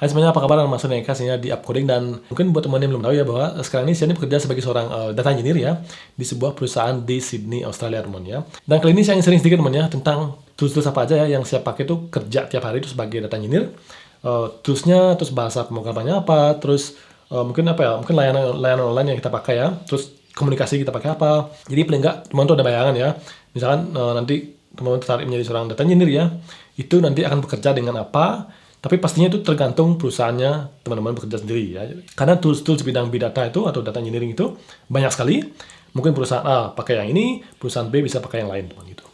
Hai semuanya, apa kabar? Nama saya Neka, sini di Upcoding, dan mungkin buat teman yang belum tahu ya bahwa sekarang ini saya ini bekerja sebagai seorang data engineer ya di sebuah perusahaan di Sydney, Australia, teman ya. Dan kali ini saya ingin sharing sedikit teman ya tentang tools-tools apa aja ya yang saya pakai tuh kerja tiap hari itu sebagai data engineer. Toolsnya, terus bahasa pemrogramannya apa, terus mungkin apa ya, mungkin layanan online yang kita pakai ya, terus komunikasi kita pakai apa. Jadi paling nggak teman tuh ada bayangan ya. Misalkan nanti teman-teman tertarik menjadi seorang data engineer ya, itu nanti akan bekerja dengan apa. Tapi pastinya itu tergantung perusahaannya teman-teman bekerja sendiri ya. Karena tools-tools bidang big data itu atau data engineering itu banyak sekali. Mungkin perusahaan A pakai yang ini, perusahaan B bisa pakai yang lain teman gitu.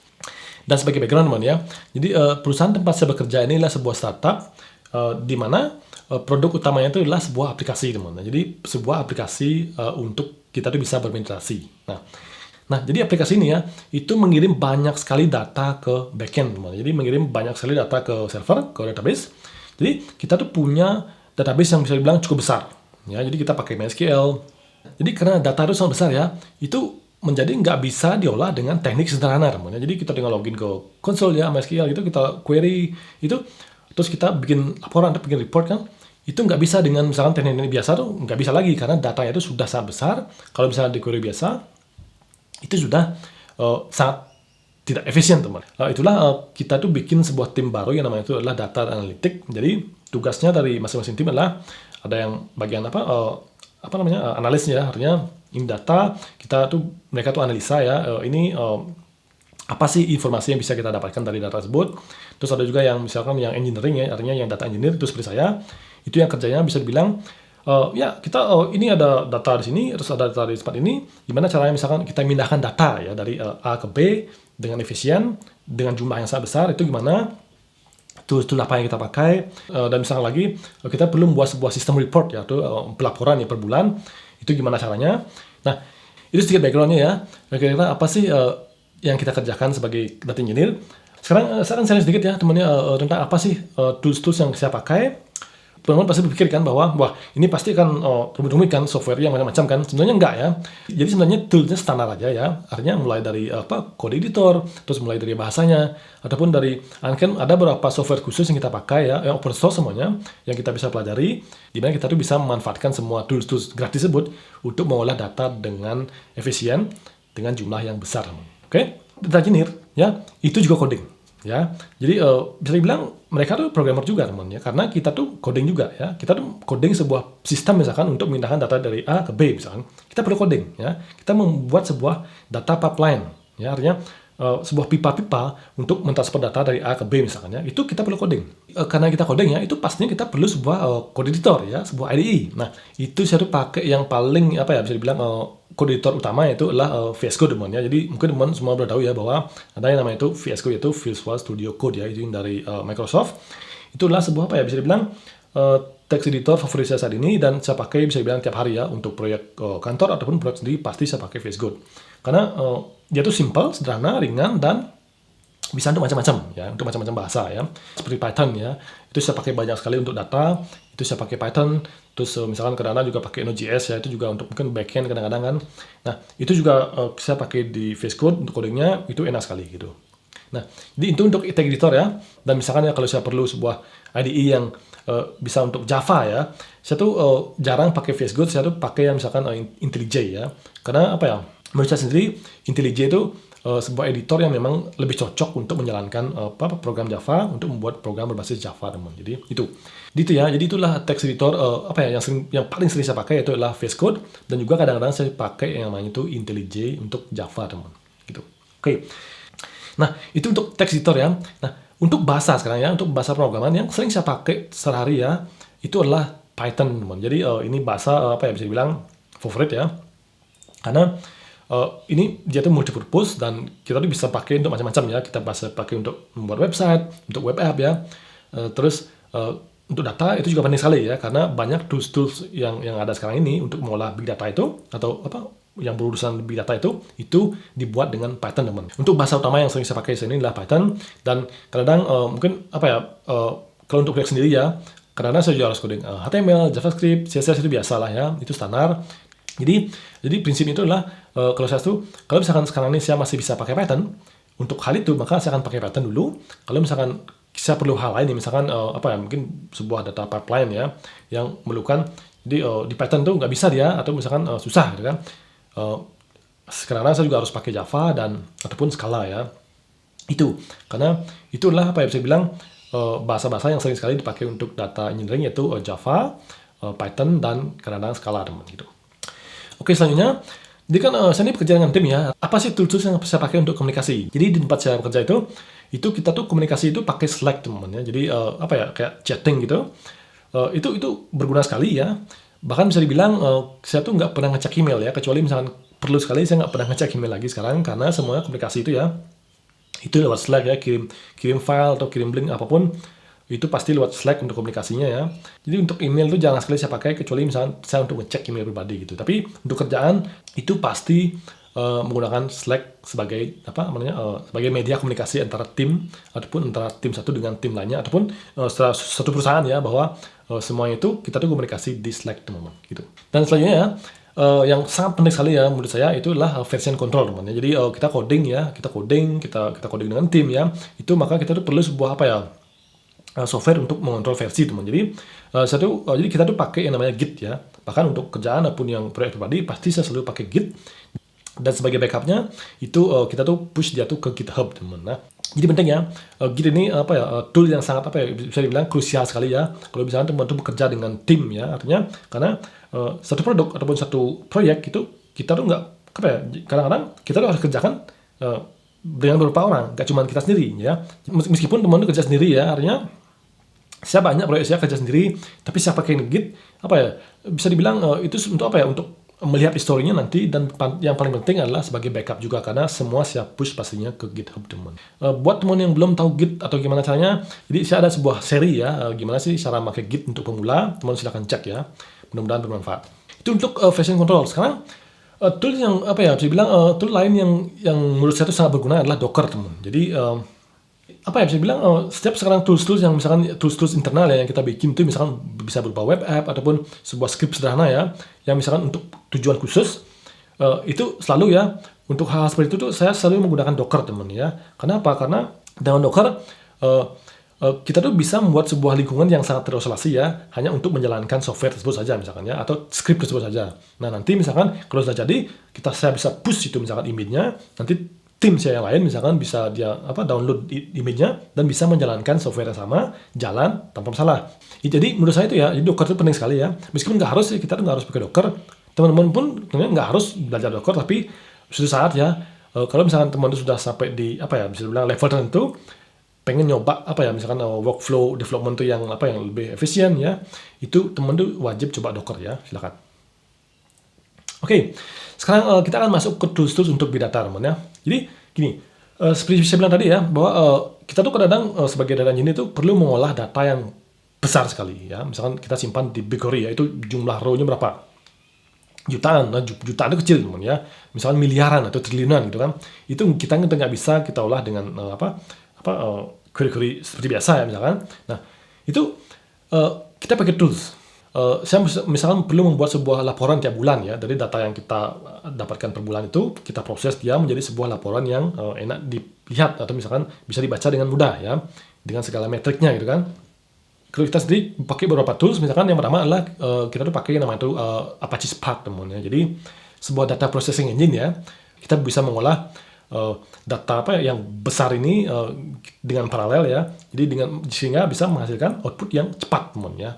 Dan sebagai background teman ya, jadi perusahaan tempat saya bekerja ini adalah sebuah startup di mana produk utamanya itu adalah sebuah aplikasi teman. Jadi sebuah aplikasi untuk kita tuh bisa berinteraksi. Nah, jadi aplikasi ini ya, itu mengirim banyak sekali data ke backend, teman. Jadi mengirim banyak sekali data ke server, ke database. Jadi kita tuh punya database yang bisa dibilang cukup besar. Ya, jadi kita pakai MySQL. Jadi karena data itu sangat besar ya, itu menjadi nggak bisa diolah dengan teknik sederhana, teman. Jadi kita tinggal login ke konsol ya, MySQL gitu, kita query itu, terus kita bikin laporan, bikin report kan. Itu nggak bisa dengan misalkan teknik biasa tuh, nggak bisa lagi karena datanya itu sudah sangat besar. Kalau misalnya di query biasa, itu sudah sangat tidak efisien teman. Itulah kita tuh bikin sebuah tim baru yang namanya itu adalah data analytic. Jadi tugasnya dari masing-masing tim adalah ada yang bagian apa namanya analis ya, artinya ini data kita tuh mereka tuh analisa ya, ini apa sih informasi yang bisa kita dapatkan dari data tersebut. Terus ada juga yang misalkan yang engineering ya, artinya yang data engineer itu seperti saya, itu yang kerjanya bisa dibilang ya kita ini ada data di sini, terus ada data di tempat ini. Gimana caranya misalkan kita mindahkan data ya dari A ke B dengan efisien, dengan jumlah yang sangat besar, itu gimana? Tool apa yang kita pakai, dan misalkan lagi kita perlu membuat sebuah sistem report ya, atau pelaporan ya per bulan, itu gimana caranya? Nah, itu sedikit backgroundnya ya. Kira-kira apa sih yang kita kerjakan sebagai data engineer? Sekarang saya akan sharing sedikit ya temannya tentang apa sih tools-tools yang saya pakai. Teman-teman pasti berpikir kan bahwa wah ini pasti akan rumit-rumit kan, software yang macam-macam kan. Sebenarnya enggak ya. Jadi sebenarnya toolsnya standar aja ya. Artinya mulai dari code editor, terus mulai dari bahasanya, ataupun dari kan ada beberapa software khusus yang kita pakai ya, yang open source semuanya, yang kita bisa pelajari, di mana kita tuh bisa memanfaatkan semua tools gratis tersebut untuk mengolah data dengan efisien dengan jumlah yang besar. Oke? Data engineer ya, itu juga coding. Ya, jadi bisa dibilang mereka tuh programmer juga teman ya, karena kita tuh coding juga ya, kita tuh coding sebuah sistem misalkan untuk memindahkan data dari A ke B misalkan, kita perlu coding ya, kita membuat sebuah data pipeline ya, artinya sebuah pipa-pipa untuk mentransfer data dari A ke B misalkan ya, itu kita perlu coding. Karena kita coding ya, itu pastinya kita perlu sebuah code editor ya, sebuah IDE. Nah, itu saya tuh pakai yang paling apa ya, bisa dibilang code editor utama itu adalah VS Code teman ya. Jadi mungkin teman semua udah tahu ya bahwa ada yang namanya itu VS Code, yaitu Visual Studio Code ya, itu yang dari Microsoft. Itu adalah sebuah apa ya, bisa dibilang text editor favorit saya saat ini, dan saya pakai bisa dibilang tiap hari ya untuk proyek kantor ataupun proyek sendiri pasti saya pakai VS Code. Karena dia tuh simple, sederhana, ringan, dan bisa untuk macam-macam ya, untuk macam-macam bahasa ya, seperti Python ya, itu saya pakai banyak sekali untuk data, itu saya pakai Python. Terus misalkan kadang-kadang juga pakai Node.js ya, itu juga untuk mungkin backend kadang-kadang kan. Nah, itu juga saya pakai di VS Code untuk codingnya, itu enak sekali gitu. Nah, jadi itu untuk text editor ya. Dan misalkan ya kalau saya perlu sebuah IDE yang bisa untuk Java ya, saya tuh jarang pakai VS Code, saya tuh pakai yang misalkan IntelliJ ya. Karena apa ya, menurut saya sendiri IntelliJ itu sebuah editor yang memang lebih cocok untuk menjalankan program Java, untuk membuat program berbasis Java teman. Jadi itu ya. Jadi itulah text editor apa ya yang paling sering saya pakai, itu adalah VS Code, dan juga kadang-kadang saya pakai yang namanya itu IntelliJ untuk Java teman. Gitu. Oke. Nah, itu untuk text editor ya. Nah, untuk bahasa sekarang ya, untuk bahasa programan yang sering saya pakai sehari ya, itu adalah Python teman. Jadi ini bahasa apa ya, bisa dibilang favorit ya. Karena ini dia tuh multipurpose, dan kita tuh bisa pakai untuk macam-macam ya. Kita bisa pakai untuk membuat website, untuk web app ya. Terus untuk data itu juga penting sekali ya, karena banyak tools yang ada sekarang ini untuk mengolah big data itu, atau apa yang berurusan big data itu dibuat dengan Python teman. Untuk bahasa utama yang sering saya pakai sini adalah Python, dan kadang mungkin apa ya, kalau untuk proyek sendiri ya, kadang-kadang saya juga harus coding HTML, JavaScript, CSS, itu biasa lah ya, itu standar. Jadi prinsipnya itu adalah kalau misalkan sekarang ini saya masih bisa pakai Python untuk hal itu, maka saya akan pakai Python dulu. Kalau misalkan saya perlu hal lain nih, misalkan apa ya, mungkin sebuah data pipeline ya yang memerlukan, jadi di Python tuh nggak bisa dia, atau misalkan susah gitu kan. Sekarang saya juga harus pakai Java dan ataupun Scala ya. Itu karena itulah apa ya, bisa bilang bahasa-bahasa yang sering sekali dipakai untuk data engineering, yaitu Java, Python, dan kadang-kadang Scala teman gitu. Oke, selanjutnya, jadi kan saya ini bekerja dengan tim ya. Apa sih tools yang saya pakai untuk komunikasi? Jadi di tempat saya bekerja itu kita tuh komunikasi itu pakai Slack teman ya. Jadi apa ya, kayak chatting gitu. Itu berguna sekali ya. Bahkan bisa dibilang saya tuh nggak pernah ngecek email ya, kecuali misalkan perlu sekali, saya nggak pernah ngecek email lagi sekarang, karena semua komunikasi itu ya itu lewat Slack ya, kirim file atau kirim link apapun itu pasti lewat Slack untuk komunikasinya ya. Jadi untuk email itu jarang sekali saya pakai, kecuali misalnya saya untuk ngecek email pribadi gitu. Tapi untuk kerjaan itu pasti menggunakan Slack sebagai apa namanya, sebagai media komunikasi antara tim, ataupun antara tim satu dengan tim lainnya, ataupun satu perusahaan ya, bahwa semuanya itu kita tuh komunikasi di Slack teman-teman gitu. Dan selanjutnya ya, yang sangat penting sekali ya menurut saya, itu adalah version control teman ya. Jadi kita coding ya, kita coding dengan tim ya, itu maka kita tuh perlu sebuah apa ya, software untuk mengontrol versi teman. Jadi jadi kita tuh pakai yang namanya Git ya. Bahkan untuk kerjaan ataupun yang proyek pribadi pasti saya selalu pakai Git. Dan sebagai backupnya itu kita tuh push dia tuh ke GitHub teman. Nah, jadi penting ya, Git ini apa ya, tool yang sangat apa ya, bisa dibilang krusial sekali ya kalau misalnya teman tuh bekerja dengan tim ya. Artinya karena satu produk ataupun satu proyek itu kita tuh nggak apa ya, kadang-kadang kita tuh harus kerjakan dengan beberapa orang, nggak cuma kita sendiri ya. Meskipun teman tuh kerja sendiri ya, artinya saya banyak proyek saya kerja sendiri, tapi saya pakai Git apa ya, bisa dibilang itu untuk apa ya, untuk melihat historinya nanti, dan yang paling penting adalah sebagai backup juga, karena semua saya push pastinya ke GitHub teman. Buat teman yang belum tahu Git atau gimana caranya, jadi saya ada sebuah seri ya, gimana sih cara pakai Git untuk pemula, teman silahkan cek ya, mudah-mudahan bermanfaat. Itu untuk version control. Sekarang tool yang apa ya, bisa bilang tool lain yang menurut saya itu sangat berguna adalah Docker teman. Jadi apa ya, bisa bilang setiap sekarang tools-tools yang misalkan tools-tools internal ya yang kita bikin itu misalkan bisa berupa web app ataupun sebuah script sederhana ya, yang misalkan untuk tujuan khusus, itu selalu ya, untuk hal seperti itu tuh saya selalu menggunakan Docker teman ya. Kenapa? Karena dengan Docker kita tuh bisa membuat sebuah lingkungan yang sangat terisolasi ya, hanya untuk menjalankan software tersebut saja misalkan ya, atau script tersebut saja. Nah, nanti misalkan kalau sudah jadi, saya bisa push itu misalkan image-nya, nanti tim saya yang lain misalkan bisa dia download image-nya dan bisa menjalankan software yang sama, jalan tanpa masalah. Jadi menurut saya itu ya, Docker itu penting sekali ya. Meskipun nggak harus, kita tuh nggak harus pakai Docker. Teman-teman pun nggak harus belajar Docker, tapi suatu saat ya, kalau misalkan teman itu sudah sampai di apa ya, bisa bilang level tertentu, pengen nyoba apa ya, misalkan workflow development tuh yang lebih efisien ya, itu teman tuh wajib coba Docker ya, silakan. Oke, sekarang kita akan masuk ke tools-tools untuk big data teman ya. Jadi gini, seperti saya bilang tadi ya, bahwa kita tuh kadang-kadang sebagai data engineer itu perlu mengolah data yang besar sekali ya. Misalkan kita simpan di BigQuery ya, itu jumlah row-nya berapa? Jutaan, jutaan itu kecil teman ya. Misalkan miliaran atau triliunan gitu kan. Itu kita nggak bisa kita olah dengan query-query seperti biasa ya misalkan. Nah, itu kita pakai tools. Saya misalkan perlu membuat sebuah laporan tiap bulan ya, dari data yang kita dapatkan per bulan itu kita proses dia menjadi sebuah laporan yang enak dilihat, atau misalkan bisa dibaca dengan mudah ya, dengan segala metriknya gitu kan. Kalau kita sendiri pakai beberapa tools, misalkan yang pertama adalah kita tuh pakai yang namanya itu Apache Spark teman ya. Jadi sebuah data processing engine ya, kita bisa mengolah data yang besar ini dengan paralel ya. Jadi sehingga bisa menghasilkan output yang cepat teman ya.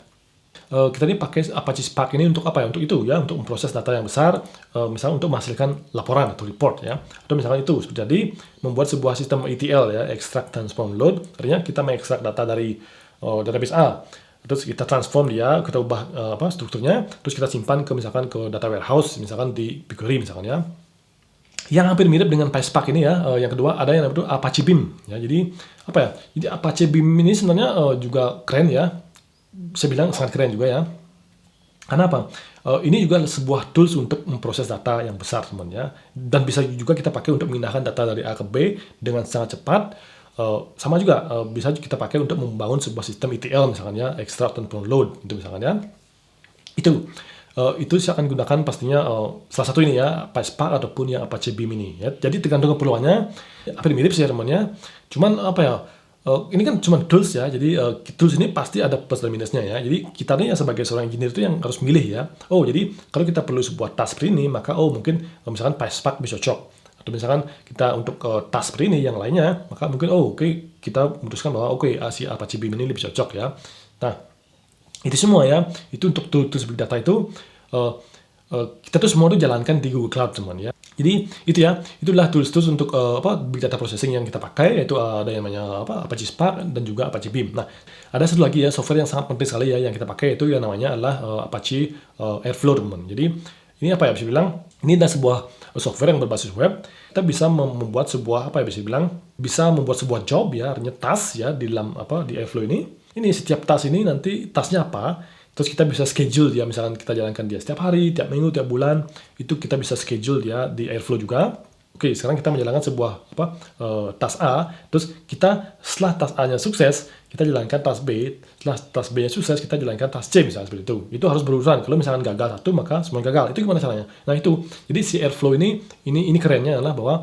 Kita ini pakai Apache Spark ini untuk apa ya? Untuk itu ya, untuk memproses data yang besar, misalnya untuk menghasilkan laporan atau report ya. Atau misalkan itu seperti tadi, membuat sebuah sistem ETL ya, extract, transform, load. Artinya kita mengekstrak data dari database A, terus kita transform dia, kita ubah strukturnya, terus kita simpan misalkan ke data warehouse, misalkan di BigQuery misalkan ya. Yang hampir mirip dengan PySpark ini ya, yang kedua ada yang namanya Apache Beam ya. Jadi apa ya? Jadi Apache Beam ini sebenarnya juga keren ya. Saya bilang sangat keren juga ya. Karena apa? Ini juga sebuah tools untuk memproses data yang besar teman ya. Dan bisa juga kita pakai untuk memindahkan data dari A ke B dengan sangat cepat. Sama juga bisa kita pakai untuk membangun sebuah sistem ETL misalkan ya, extract dan load itu misalkan ya. Itu saya akan gunakan pastinya salah satu ini ya, PySpark ataupun yang Apache Beam ini ya. Jadi tergantung keperluannya, hampir mirip sih teman ya. Cuman apa ya, ini kan cuma tools ya, jadi tools ini pasti ada plus dan minusnya ya. Jadi kita nih sebagai seorang engineer itu yang harus milih ya. Oh, jadi kalau kita perlu sebuah task seperti ini, maka mungkin misalkan PySpark bisa cocok. Atau misalkan kita untuk task seperti ini yang lainnya, maka mungkin oke, kita memutuskan bahwa si Apache Beam ini lebih cocok ya. Nah, itu semua ya, itu untuk tools big data itu kita tuh semua tuh jalankan di Google Cloud teman ya. Jadi itu ya, itulah tools untuk big data processing yang kita pakai, yaitu ada yang namanya Apache Spark dan juga Apache Beam. Nah, ada satu lagi ya software yang sangat penting sekali ya yang kita pakai, itu yang namanya adalah Apache Airflow teman. Jadi ini apa ya bisa bilang, ini adalah sebuah software yang berbasis web. Kita bisa membuat sebuah bisa membuat sebuah job ya, artinya task ya di dalam di Airflow ini. Ini setiap task ini nanti tasknya apa? Terus kita bisa schedule dia, misalkan kita jalankan dia setiap hari, tiap minggu, tiap bulan, itu kita bisa schedule dia di Airflow juga. Oke, sekarang kita menjalankan sebuah task A, terus kita setelah task A-nya sukses, kita jalankan task B, setelah task B-nya sukses, kita jalankan task C misalnya seperti itu. Itu harus berurusan. Kalau misalkan gagal satu, maka semua gagal. Itu gimana caranya? Nah itu, jadi si Airflow ini kerennya adalah bahwa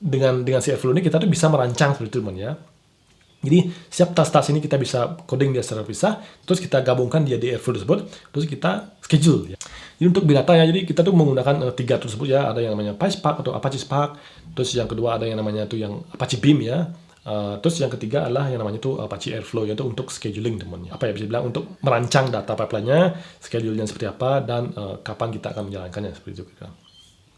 dengan si Airflow ini kita tuh bisa merancang seperti itu teman ya. Jadi setiap task-task ini kita bisa coding dia secara pisah, terus kita gabungkan dia di Airflow tersebut, terus kita schedule ya. Jadi untuk big data ya, jadi kita tuh menggunakan 3 tersebut ya, ada yang namanya PySpark atau Apache Spark, terus yang kedua ada yang namanya tuh yang Apache Beam ya, terus yang ketiga adalah yang namanya tuh Apache Airflow, yaitu untuk scheduling teman-teman. Apa ya bisa bilang untuk merancang data pipeline-nya, schedule-nya seperti apa, dan kapan kita akan menjalankannya seperti itu.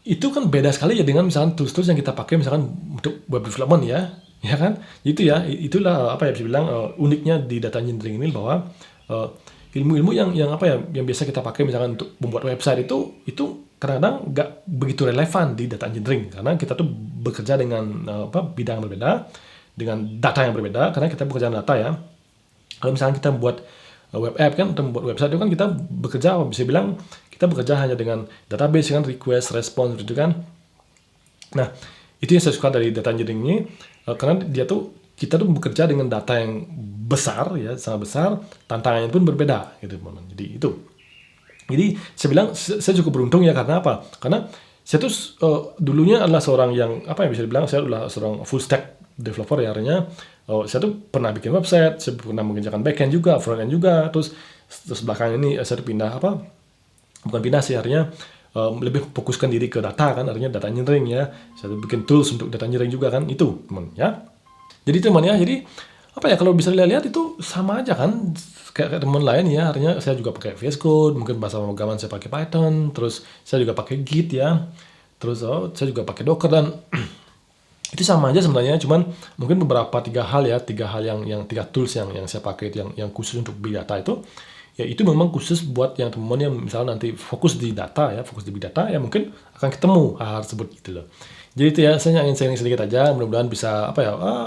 Itu kan beda sekali ya dengan misalkan tools-tools yang kita pakai misalkan untuk web development ya kan? Itu ya, itulah apa ya bisa bilang uniknya di data engineering ini, bahwa ilmu-ilmu yang biasa kita pakai misalkan untuk membuat website itu kadang-kadang nggak begitu relevan di data engineering, karena kita tuh bekerja dengan bidang yang berbeda, dengan data yang berbeda, karena kita bekerja dengan data ya. Kalau misalkan kita membuat web app kan, untuk membuat website itu kan kita bekerja, bisa bilang kita bekerja hanya dengan database kan, request, response gitu kan. Nah, itu yang saya suka dari data engineering ini, karena kita tuh bekerja dengan data yang besar ya, sangat besar, tantangannya pun berbeda gitu teman-teman. Jadi itu. Jadi saya bilang saya cukup beruntung ya, karena apa? Karena saya tuh dulunya adalah seorang yang bisa dibilang saya adalah seorang full stack developer ya, artinya saya tuh pernah bikin website, saya pernah mengerjakan backend juga, frontend juga, terus belakangan ini saya tuh bukan pindah sih, artinya lebih fokuskan diri ke data kan, artinya data engineering ya. Saya bikin tools untuk data engineering juga kan, itu teman ya. Jadi teman ya, jadi kalau bisa lihat itu sama aja kan kayak teman lain ya, artinya saya juga pakai VS Code, mungkin bahasa pemrograman saya pakai Python, terus saya juga pakai Git ya, terus saya juga pakai Docker, dan itu sama aja sebenarnya, cuman mungkin beberapa tiga hal yang tiga tools yang saya pakai itu yang khusus untuk big data itu. Ya itu memang khusus buat yang teman-teman yang misalnya nanti fokus di data ya, fokus di big data ya, mungkin akan ketemu hal tersebut gitu loh. Jadi itu ya, saya ingin sharing sedikit aja, mudah-mudahan bisa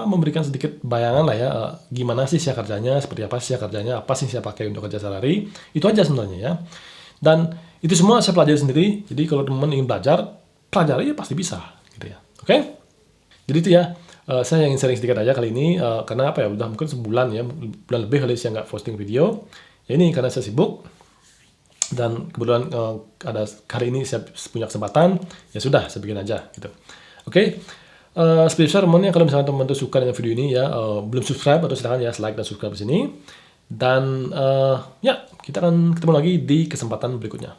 memberikan sedikit bayangan lah ya, gimana sih saya kerjanya, seperti apa sih saya kerjanya, apa sih saya pakai untuk kerja sehari. Itu aja sebenarnya ya. Dan itu semua saya pelajari sendiri. Jadi kalau teman-teman ingin belajar, pelajari ya pasti bisa gitu ya. Oke? Jadi itu ya, saya ingin sharing sedikit aja kali ini, karena udah mungkin sebulan ya, bulan lebih kali saya nggak posting video. Ya ini karena saya sibuk, dan kebetulan ada hari ini saya punya kesempatan, ya sudah saya bikin aja gitu. Oke. Seperti biasa teman-teman, kalau misalnya teman-teman tuh suka dengan video ini ya, belum subscribe atau silakan ya like dan subscribe di sini. Dan ya kita akan ketemu lagi di kesempatan berikutnya.